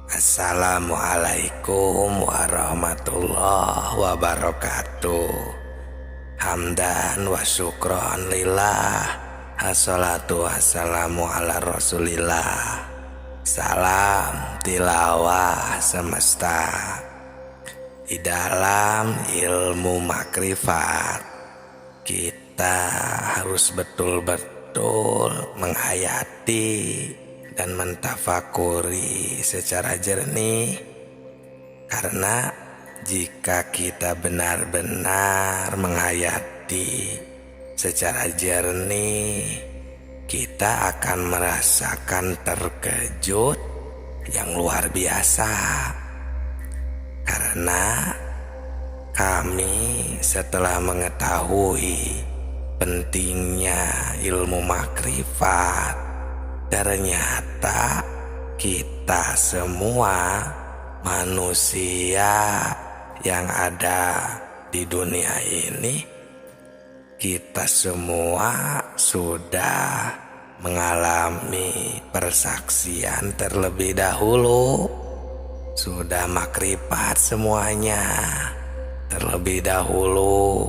Assalamualaikum warahmatullahi wabarakatuh. Hamdan wa syukron lillah. Assalatu wassalamu ala rasulillah. Salam tilawah semesta. Di dalam ilmu makrifat, kita harus betul-betul menghayati dan mentafakuri secara jernih. Karena jika kita benar-benar menghayati secara jernih, kita akan merasakan terkejut yang luar biasa. Karena kami setelah mengetahui pentingnya ilmu makrifat, ternyata kita semua manusia yang ada di dunia ini, kita semua sudah mengalami persaksian terlebih dahulu, sudah makrifat semuanya terlebih dahulu.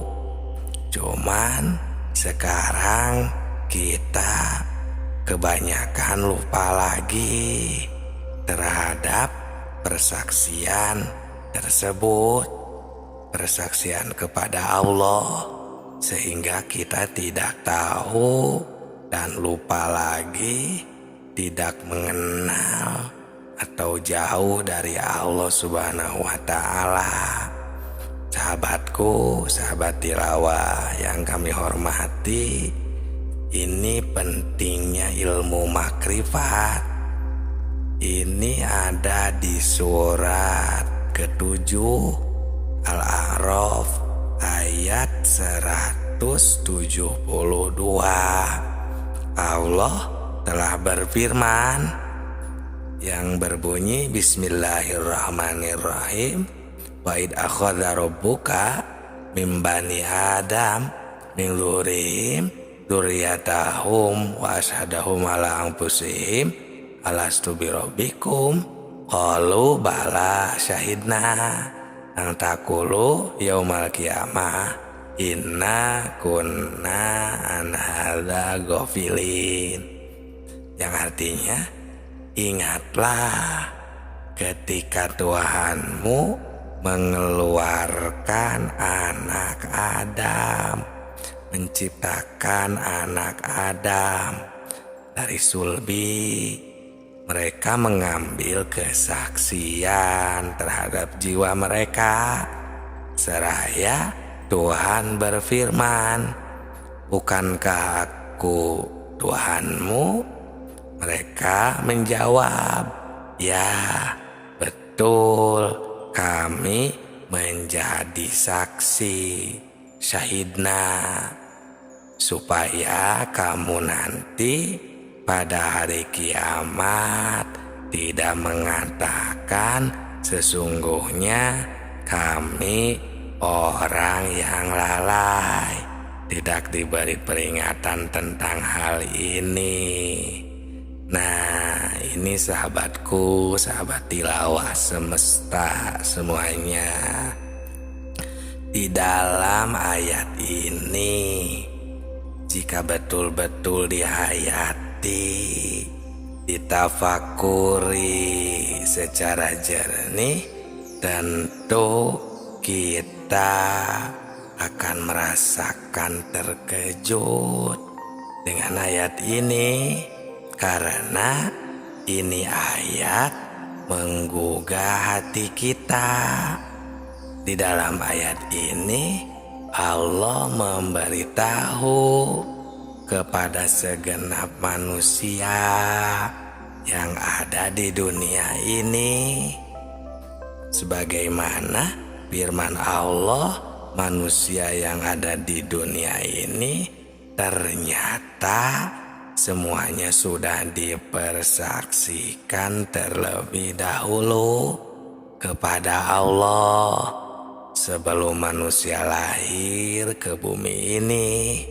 Cuman sekarang kita kebanyakan lupa lagi terhadap persaksian tersebut, persaksian kepada Allah, sehingga kita tidak tahu dan lupa lagi, tidak mengenal atau jauh dari Allah Subhanahu wa Ta'ala. Sahabatku, sahabat tilawah yang kami hormati, ini pentingnya ilmu makrifat. Ini ada di surat ke-7 Al-A'raf ayat 172. Allah telah berfirman yang berbunyi Bismillahirrahmanirrahim. Wa id akhadha rabbuka min bani Adam min dzurriyyahim dzurriyyatahum wa asyhadahum ala anfusihim alastu birabbikum qalu bala syahidna an taqulu yaumal qiyamah inna kunna an hadza ghafilin, yang artinya, ingatlah ketika Tuhanmu mengeluarkan anak Adam, menciptakan anak Adam dari sulbi. Mereka mengambil kesaksian terhadap jiwa mereka. Seraya Tuhan berfirman, bukankah aku Tuhanmu? Mereka menjawab, ya betul, kami menjadi saksi, syahidna, supaya kamu nanti pada hari kiamat tidak mengatakan sesungguhnya kami orang yang lalai, tidak diberi peringatan tentang hal ini. Nah, ini sahabatku, sahabat tilawah semesta semuanya. Di dalam ayat ini, jika betul-betul dihayati, ditafakuri secara jernih, tentu kita akan merasakan terkejut dengan ayat ini. Karena ini ayat menggugah hati kita. Di dalam ayat ini Allah memberitahu kepada segenap manusia yang ada di dunia ini, sebagaimana firman Allah, manusia yang ada di dunia ini ternyata semuanya sudah dipersaksikan terlebih dahulu kepada Allah sebelum manusia lahir ke bumi ini.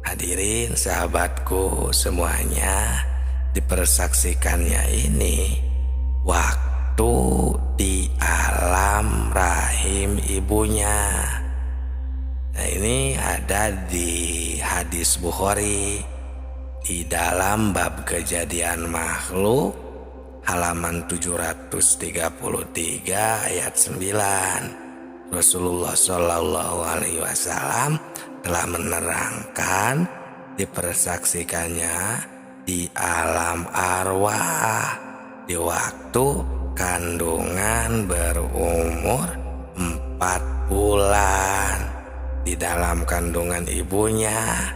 Hadirin sahabatku semuanya, dipersaksikannya ini waktu waktu di alam rahim ibunya. Nah, ini ada di hadis Bukhari di dalam bab kejadian makhluk halaman 733 ayat 9. Rasulullah Shallallahu Alaihi Wasallam telah menerangkan dipersaksikannya di alam arwah di waktu kandungan berumur 4 bulan di dalam kandungan ibunya.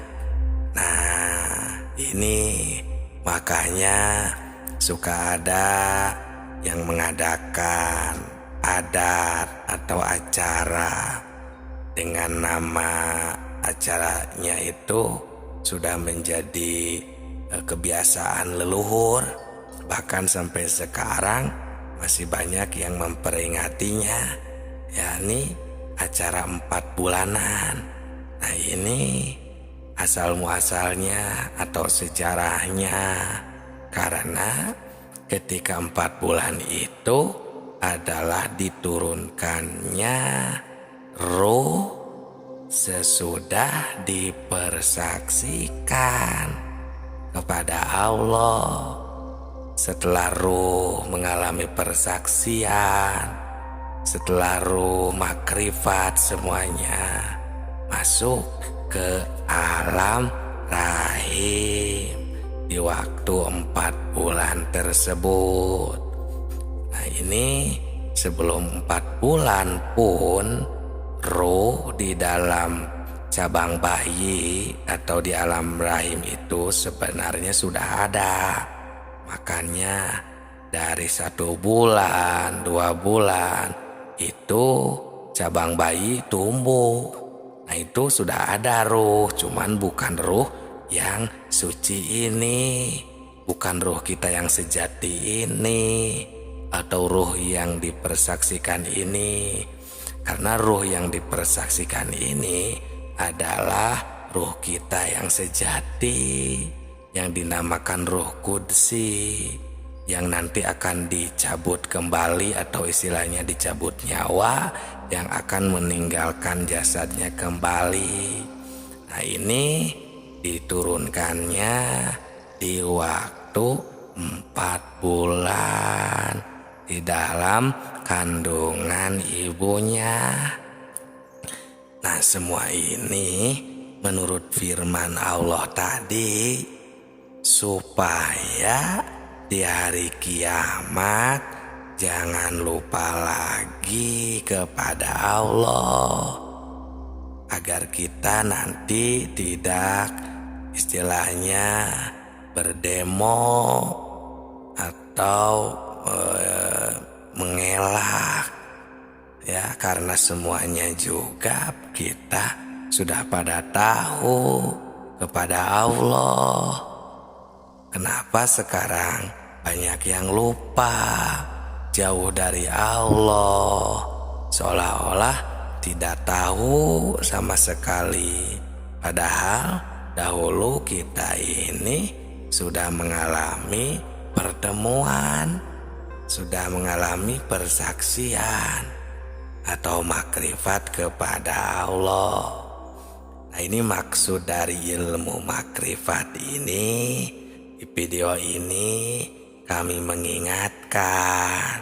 Nah, ini makanya suka ada yang mengadakan adat atau acara dengan nama acaranya itu sudah menjadi kebiasaan leluhur, bahkan sampai sekarang masih banyak yang memperingatinya, yakni acara 4 bulanan. Nah, ini asal muasalnya atau sejarahnya karena ketika 4 bulan itu adalah diturunkannya ruh sesudah dipersaksikan kepada Allah. Setelah ruh mengalami persaksian, setelah ruh makrifat semuanya masuk ke alam rahim di waktu 4 bulan tersebut. Nah, ini sebelum 4 bulan pun ruh di dalam cabang bayi atau di alam rahim itu sebenarnya sudah ada. Makanya dari 1 bulan, 2 bulan itu cabang bayi tumbuh. Nah, itu sudah ada ruh, cuman bukan ruh yang suci ini, bukan ruh kita yang sejati ini, atau ruh yang dipersaksikan ini. Karena ruh yang dipersaksikan ini adalah ruh kita yang sejati, yang dinamakan ruh kudsi, yang nanti akan dicabut kembali atau istilahnya dicabut nyawa, yang akan meninggalkan jasadnya kembali. Nah, ini diturunkannya di waktu 4 bulan di dalam kandungan ibunya. Nah, semua ini menurut firman Allah tadi supaya di hari kiamat jangan lupa lagi kepada Allah, agar kita nanti tidak istilahnya berdemo atau mengelak, ya, karena semuanya juga kita sudah pada tahu kepada Allah. Kenapa sekarang banyak yang lupa, jauh dari Allah, seolah-olah tidak tahu sama sekali. Padahal dahulu kita ini sudah mengalami pertemuan, sudah mengalami persaksian atau makrifat kepada Allah. Nah, ini maksud dari ilmu makrifat ini. Di video ini kami mengingatkan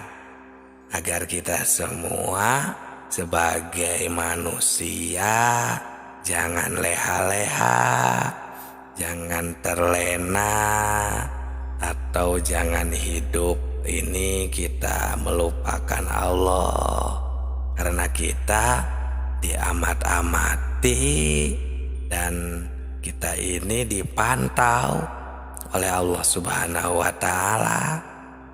agar kita semua sebagai manusia jangan leha-leha, jangan terlena, atau jangan hidup ini kita melupakan Allah. Karena kita diamat-amati dan kita ini dipantau oleh Allah Subhanahu wa Ta'ala,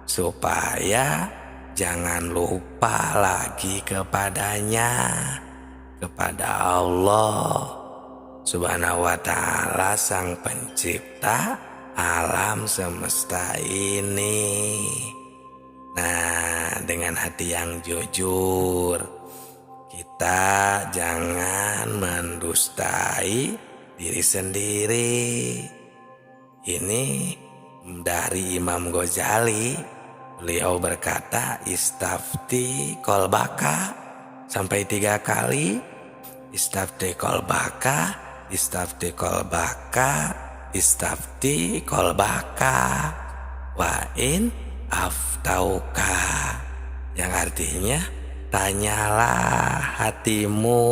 supaya jangan lupa lagi kepadanya, kepada Allah Subhanahu wa Ta'ala, Sang Pencipta alam semesta ini. Nah, dengan hati yang jujur, kita jangan mendustai diri sendiri. Ini dari Imam Ghazali beliau berkata, istafti kolbaka sampai 3 kali. Istafti kolbaka, istafti kolbaka, istafti kolbaka, wa in aftauka, yang artinya tanyalah hatimu,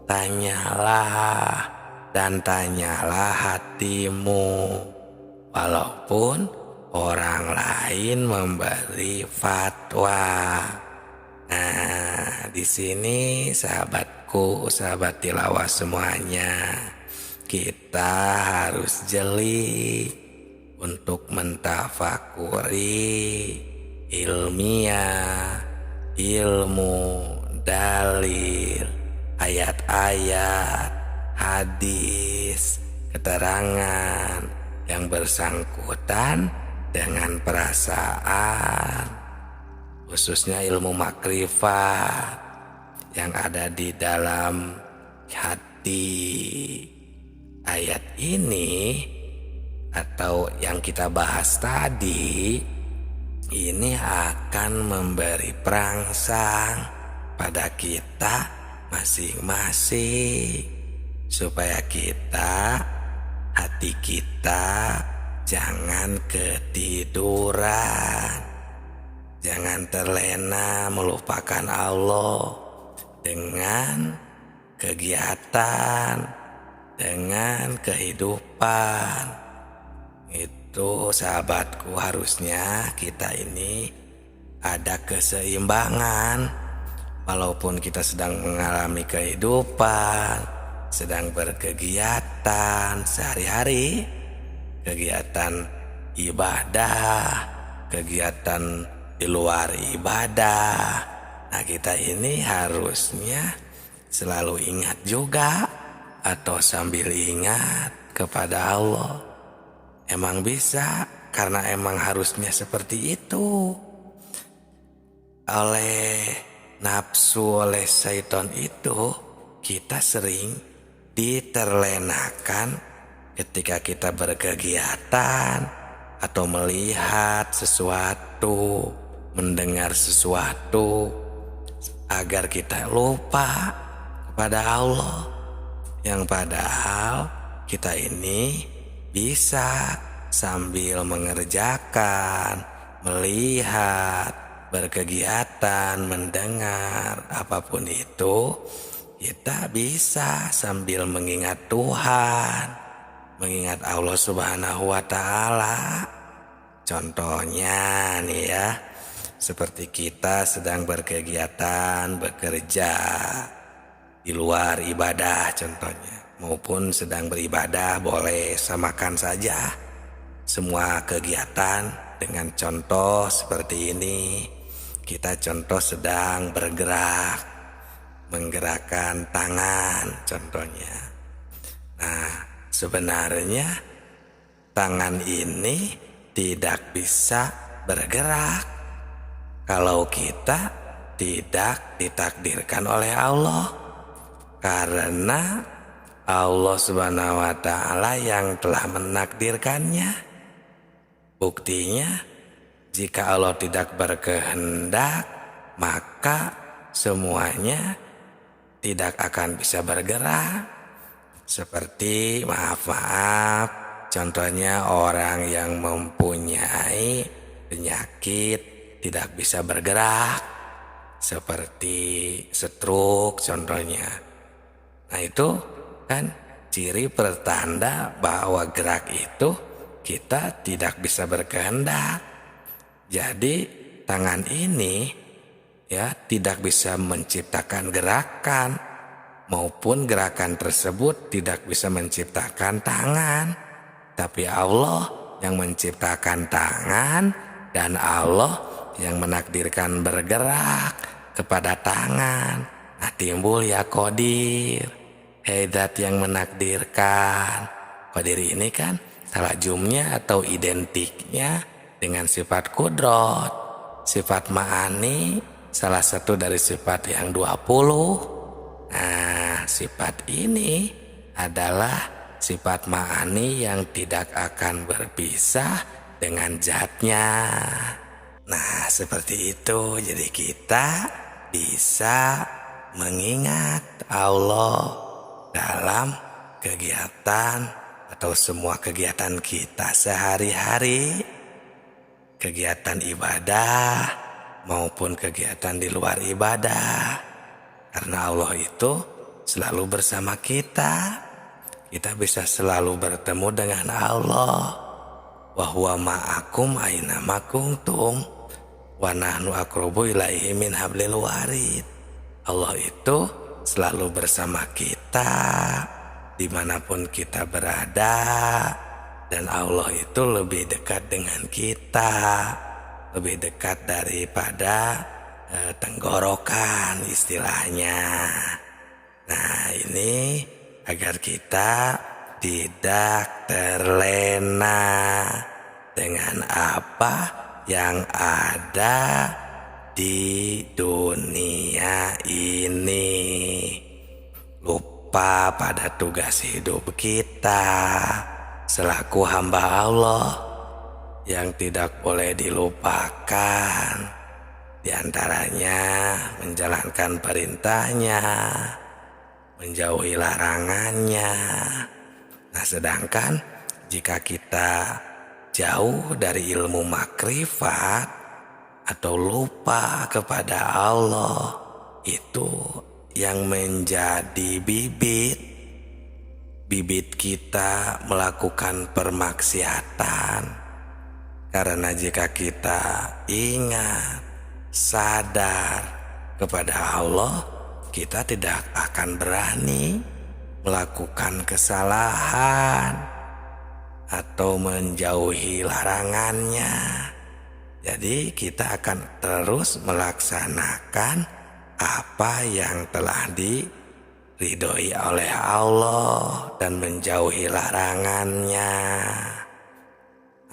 tanyalah dan tanyalah hatimu, walaupun orang lain memberi fatwa. Nah, di sini sahabatku, sahabat tilawah semuanya, kita harus jeli untuk mentafakuri ilmiah, ilmu, dalil, ayat-ayat, hadis, keterangan yang bersangkutan dengan perasaan, khususnya ilmu makrifat yang ada di dalam hati. Ayat ini atau yang kita bahas tadi ini akan memberi perangsang pada kita masing-masing, supaya kita, hati kita jangan ketiduran, jangan terlena melupakan Allah dengan kegiatan, dengan kehidupan. Itu sahabatku, harusnya kita ini ada keseimbangan. Walaupun kita sedang mengalami kehidupan, sedang berkegiatan sehari-hari, kegiatan ibadah, kegiatan di luar ibadah. Nah, kita ini harusnya selalu ingat juga, atau sambil ingat kepada Allah. Emang bisa, karena emang harusnya seperti itu. Oleh nafsu, oleh syaitan itu, kita sering diterlenakan ketika kita berkegiatan atau melihat sesuatu, mendengar sesuatu, agar kita lupa kepada Allah, yang padahal kita ini bisa sambil mengerjakan, melihat, berkegiatan, mendengar, apapun itu, kita bisa sambil mengingat Tuhan, mengingat Allah Subhanahu wa Ta'ala. Contohnya nih ya, seperti kita sedang berkegiatan, bekerja di luar ibadah contohnya, maupun sedang beribadah, boleh samakan saja semua kegiatan dengan contoh seperti ini. Kita contoh sedang bergerak, menggerakkan tangan contohnya. Nah, sebenarnya tangan ini tidak bisa bergerak kalau kita tidak ditakdirkan oleh Allah, karena Allah Subhanahu wa Ta'ala yang telah menakdirkannya. Buktinya, jika Allah tidak berkehendak, maka semuanya tidak akan bisa bergerak. Seperti maaf, contohnya orang yang mempunyai penyakit tidak bisa bergerak, seperti stroke contohnya. Nah, itu kan ciri pertanda bahwa gerak itu kita tidak bisa berkehendak. Jadi tangan ini ya tidak bisa menciptakan gerakan, maupun gerakan tersebut tidak bisa menciptakan tangan. Tapi Allah yang menciptakan tangan, dan Allah yang menakdirkan bergerak kepada tangan. Nah, timbul ya Qadir, Zat yang menakdirkan. Qadir ini kan talajumnya atau identiknya dengan sifat kudrat, sifat ma'ani, salah satu dari sifat yang 20. Nah, sifat ini adalah sifat ma'ani yang tidak akan berpisah dengan zatnya. seperti itu. Jadi kita bisa mengingat Allah dalam kegiatan atau semua kegiatan kita sehari-hari, kegiatan ibadah maupun kegiatan di luar ibadah. Karena Allah itu selalu bersama kita. Kita bisa selalu bertemu dengan Allah. Wa huwa ma'akum aina ma kuntum wa nahnu aqrabu ilaihi min hablil warid. Allah itu selalu bersama kita dimanapun kita berada, dan Allah itu lebih dekat dengan kita, lebih dekat daripada tenggorokan istilahnya. Nah, ini agar kita tidak terlena dengan apa yang ada di dunia ini, lupa pada tugas hidup kita selaku hamba Allah yang tidak boleh dilupakan. Di antaranya menjalankan perintahnya, menjauhi larangannya. Nah, sedangkan jika kita jauh dari ilmu makrifat atau lupa kepada Allah, itu yang menjadi bibit kita melakukan permaksiatan. Karena jika kita ingat, sadar kepada Allah, kita tidak akan berani melakukan kesalahan atau menjauhi larangannya. Jadi kita akan terus melaksanakan apa yang telah diridhoi oleh Allah dan menjauhi larangannya.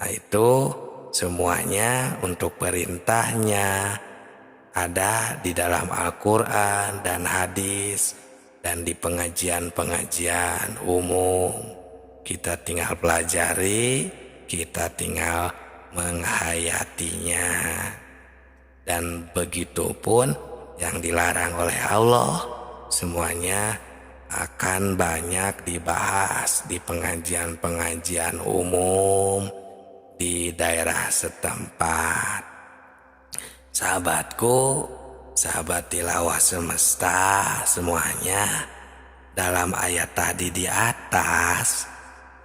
Nah, itu semuanya untuk perintahnya ada di dalam Al-Quran dan hadis dan di pengajian-pengajian umum. Kita tinggal pelajari, kita tinggal menghayatinya. Dan begitu pun yang dilarang oleh Allah, semuanya akan banyak dibahas di pengajian-pengajian umum di daerah setempat. Sahabatku, sahabat tilawah semesta semuanya, dalam ayat tadi di atas,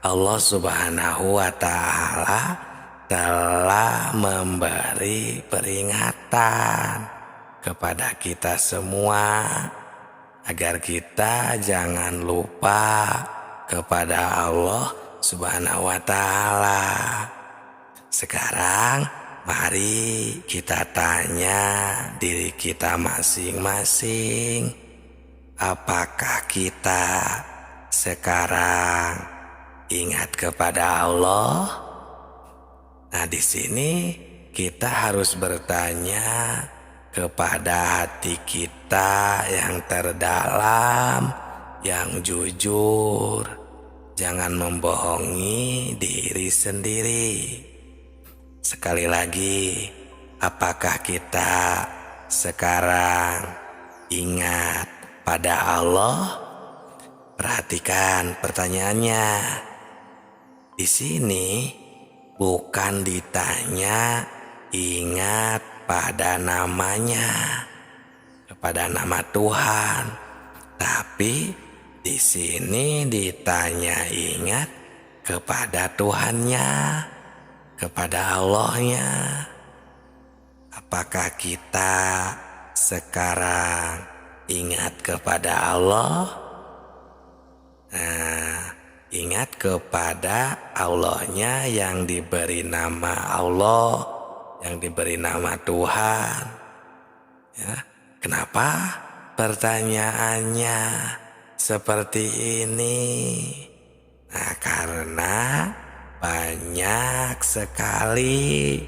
Allah Subhanahu wa Ta'ala telah memberi peringatan kepada kita semua agar kita jangan lupa kepada Allah Subhanahu wa Ta'ala. Sekarang mari kita tanya diri kita masing-masing, apakah kita sekarang ingat kepada Allah? Nah, di sini kita harus bertanya kepada hati kita yang terdalam, yang jujur. Jangan membohongi diri sendiri. Sekali lagi, apakah kita sekarang ingat pada Allah? Perhatikan pertanyaannya. Di sini bukan ditanya ingat pada namanya, kepada nama Tuhan, tapi di sini ditanya ingat kepada Tuhannya, kepada Allahnya. Apakah kita sekarang ingat kepada Allah? Nah, ingat kepada Allahnya yang diberi nama Allah, yang diberi nama Tuhan. Ya, kenapa pertanyaannya seperti ini? Nah, karena banyak sekali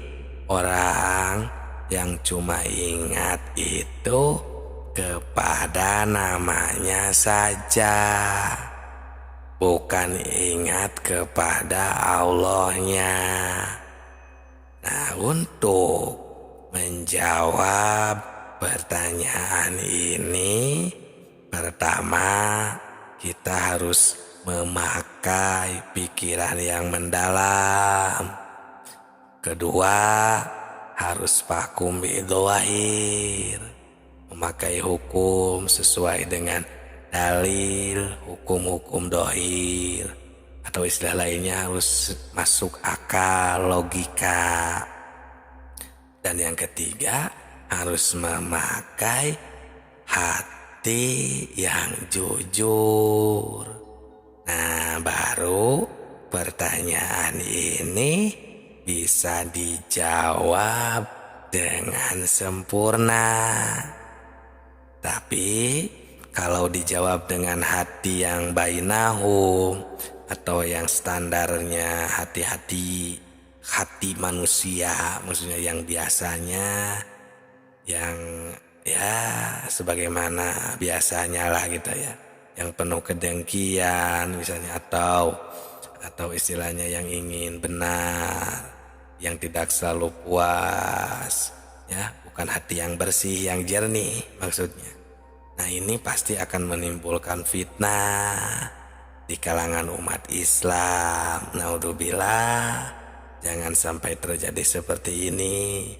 orang yang cuma ingat itu kepada namanya saja, bukan ingat kepada Allahnya. Nah, untuk menjawab pertanyaan ini, pertama kita harus memakai pikiran yang mendalam. Kedua, harus fakum bidzahir, memakai hukum sesuai dengan dalil, hukum-hukum dohir, atau istilah lainnya harus masuk akal, logika. Dan yang ketiga, harus memakai hati yang jujur. Nah, baru pertanyaan ini bisa dijawab dengan sempurna. Tapi kalau dijawab dengan hati yang bainahum atau yang standarnya hati manusia, maksudnya yang biasanya, yang ya sebagaimana biasanya lah gitu ya, yang penuh kedengkian misalnya, atau istilahnya yang ingin benar, yang tidak selalu puas, ya, bukan hati yang bersih, yang jernih maksudnya. Nah, ini pasti akan menimbulkan fitnah di kalangan umat Islam. Naudzubillah, jangan sampai terjadi seperti ini,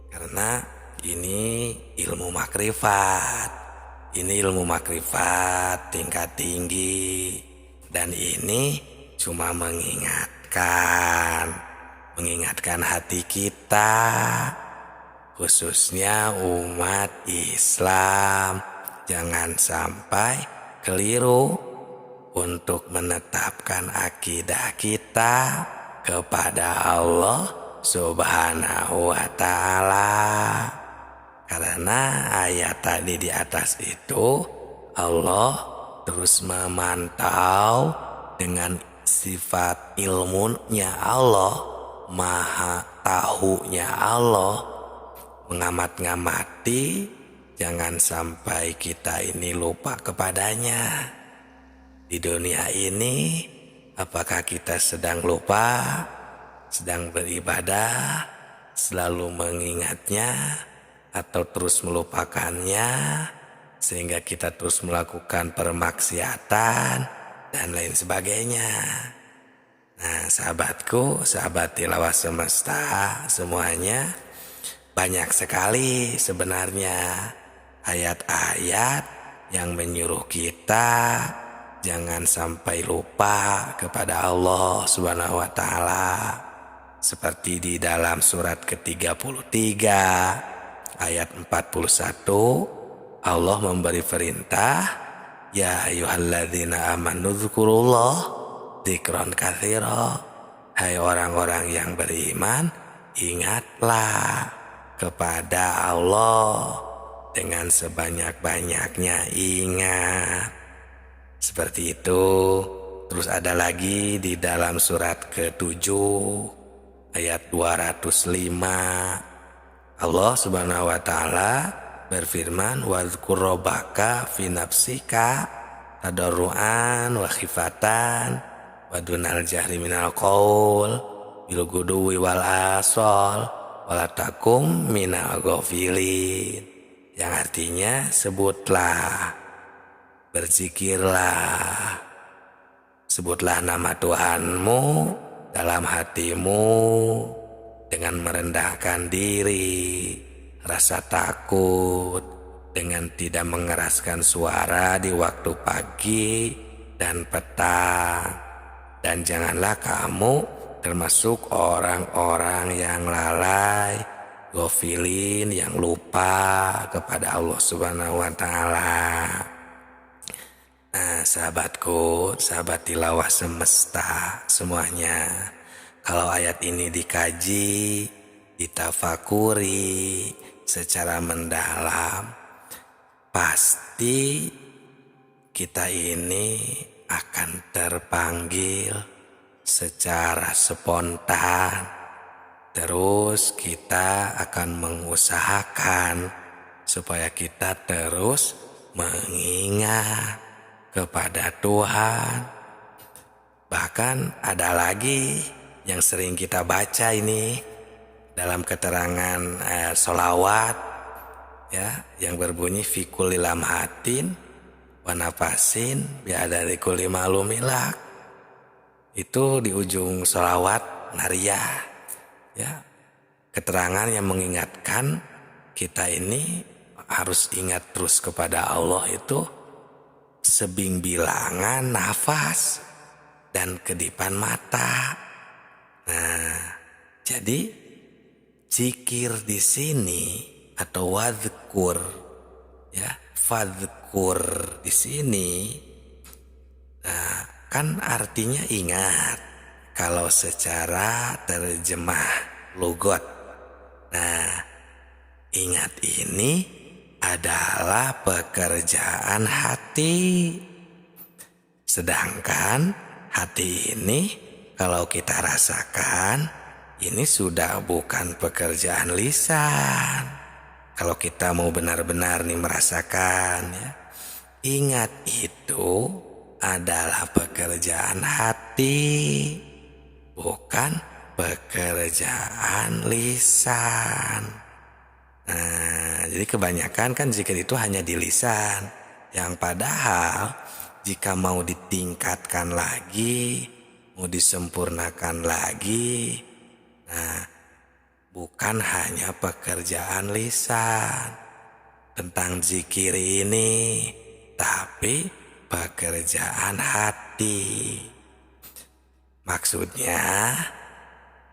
karena ini ilmu makrifat. Ini ilmu makrifat tingkat tinggi, dan ini cuma mengingatkan hati kita, khususnya umat Islam, jangan sampai keliru untuk menetapkan akidah kita kepada Allah Subhanahu wa ta'ala. Karena ayat tadi di atas itu, Allah terus memantau dengan sifat ilmunya Allah, maha tahunya Allah, mengamat-ngamati jangan sampai kita ini lupa kepadanya. Di dunia ini, apakah kita sedang lupa, sedang beribadah, selalu mengingatnya, atau terus melupakannya, sehingga kita terus melakukan permaksiatan dan lain sebagainya. Nah, sahabatku, sahabat tilawah semesta semuanya, banyak sekali sebenarnya ayat-ayat yang menyuruh kita jangan sampai lupa kepada Allah Subhanahu wa ta'ala. Seperti di dalam surat ke-33 ayat 41, Allah memberi perintah, ya ayyuhalladzina amanu dzkurullah dzikran katsira. Hai orang-orang yang beriman, ingatlah kepada Allah dengan sebanyak-banyaknya ingat. Seperti itu. Terus ada lagi di dalam surat ke-7 ayat 205. Allah Subhanahu wa ta'ala berfirman, wadzkur rabbaka fi nafsika tadarruan wa khifatan wa dunal jahri minal qaul bil guduwi wal asal wala takum minal ghafilin. Yang artinya, sebutlah, berzikirlah, sebutlah nama Tuhanmu dalam hatimu dengan merendahkan diri, rasa takut, dengan tidak mengeraskan suara di waktu pagi dan petang. Dan janganlah kamu termasuk orang-orang yang lalai, ghafilin, yang lupa kepada Allah Subhanahu wa ta'ala. Nah, sahabatku, sahabat tilawah semesta semuanya, kalau ayat ini dikaji, ditafakuri secara mendalam, pasti kita ini akan terpanggil secara spontan. Terus kita akan mengusahakan supaya kita terus mengingat kepada Tuhan. Bahkan ada lagi yang sering kita baca ini, dalam keterangan sholawat ya, yang berbunyi fi kulli lamhatin wa nafasin bi'adadi kulli ma'lumilak. Itu di ujung sholawat nariyah ya, keterangan yang mengingatkan kita ini harus ingat terus kepada Allah itu sebing bilangan nafas dan kedipan mata. Nah, jadi zikir di sini atau wadhkur ya, fadhkur di sini, nah kan artinya ingat kalau secara terjemah lugot. Nah, ingat ini adalah pekerjaan hati. Sedangkan hati ini kalau kita rasakan ini sudah bukan pekerjaan lisan. Kalau kita mau benar-benar nih merasakan ya, ingat itu adalah pekerjaan hati, bukan pekerjaan lisan. Nah, jadi kebanyakan kan zikir itu hanya di lisan, yang padahal jika mau ditingkatkan lagi, mau disempurnakan lagi, nah bukan hanya pekerjaan lisan tentang zikir ini, tapi pekerjaan hati. Maksudnya,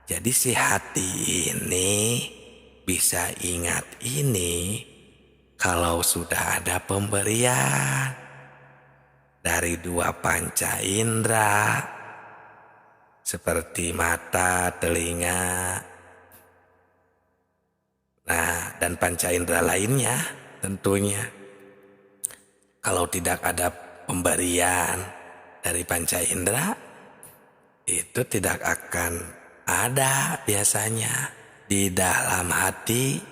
jadi si hati ini bisa ingat ini kalau sudah ada pemberian dari dua panca indera seperti mata, telinga, nah dan panca indera lainnya tentunya. Kalau tidak ada pemberian dari panca indera, itu tidak akan ada biasanya di dalam hati.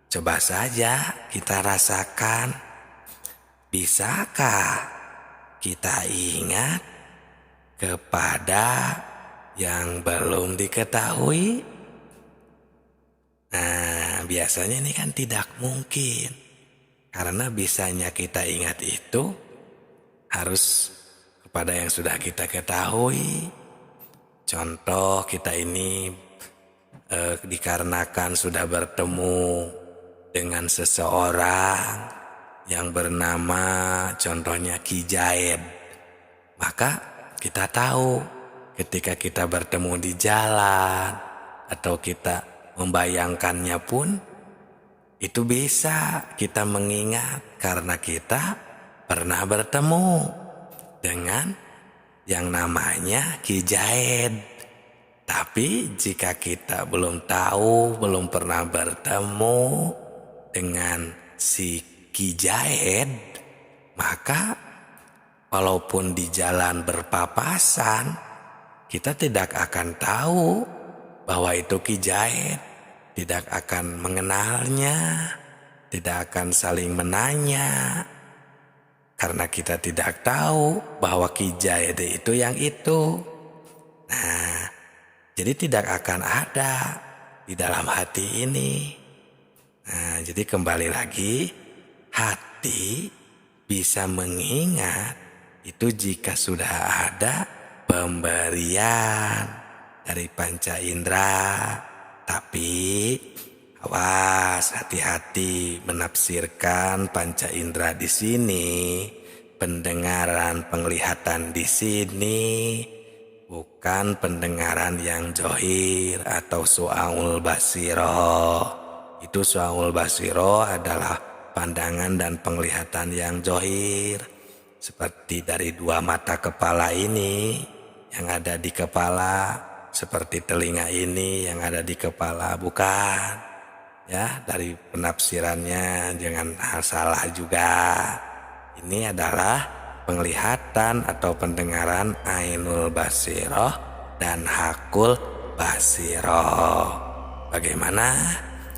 Coba saja kita rasakan, bisakah kita ingat kepada yang belum diketahui? Nah, biasanya ini kan tidak mungkin. Karena bisanya kita ingat itu harus kepada yang sudah kita ketahui. Contoh, kita ini dikarenakan sudah bertemu dengan seseorang yang bernama contohnya Ki Jaed, maka kita tahu ketika kita bertemu di jalan atau kita membayangkannya pun, itu bisa kita mengingat karena kita pernah bertemu dengan yang namanya Ki Jaed. Tapi jika kita belum tahu, belum pernah bertemu dengan si Ki Jaed, maka walaupun di jalan berpapasan, kita tidak akan tahu bahwa itu Ki Jaed, tidak akan mengenalnya, tidak akan saling menanya, karena kita tidak tahu bahwa Ki Jaed itu yang itu. Nah, jadi tidak akan ada di dalam hati ini. Nah, jadi kembali lagi, hati bisa mengingat itu jika sudah ada pemberian dari panca indera. Tapi awas, hati-hati menafsirkan panca indera di sini, pendengaran, penglihatan di sini, bukan pendengaran yang johir atau su'aul basiro. Itu su'aul basiro adalah pandangan dan penglihatan yang johir, seperti dari dua mata kepala ini yang ada di kepala, seperti telinga ini yang ada di kepala, bukan ya. Dari penafsirannya jangan salah juga. Ini adalah penglihatan atau pendengaran ainul basiroh dan hakul basiroh. Bagaimana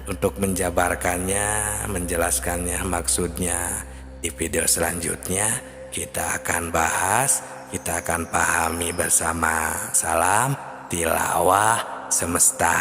untuk menjabarkannya, menjelaskannya maksudnya di video selanjutnya kita akan bahas, kita akan pahami bersama. Salam tilawah semesta.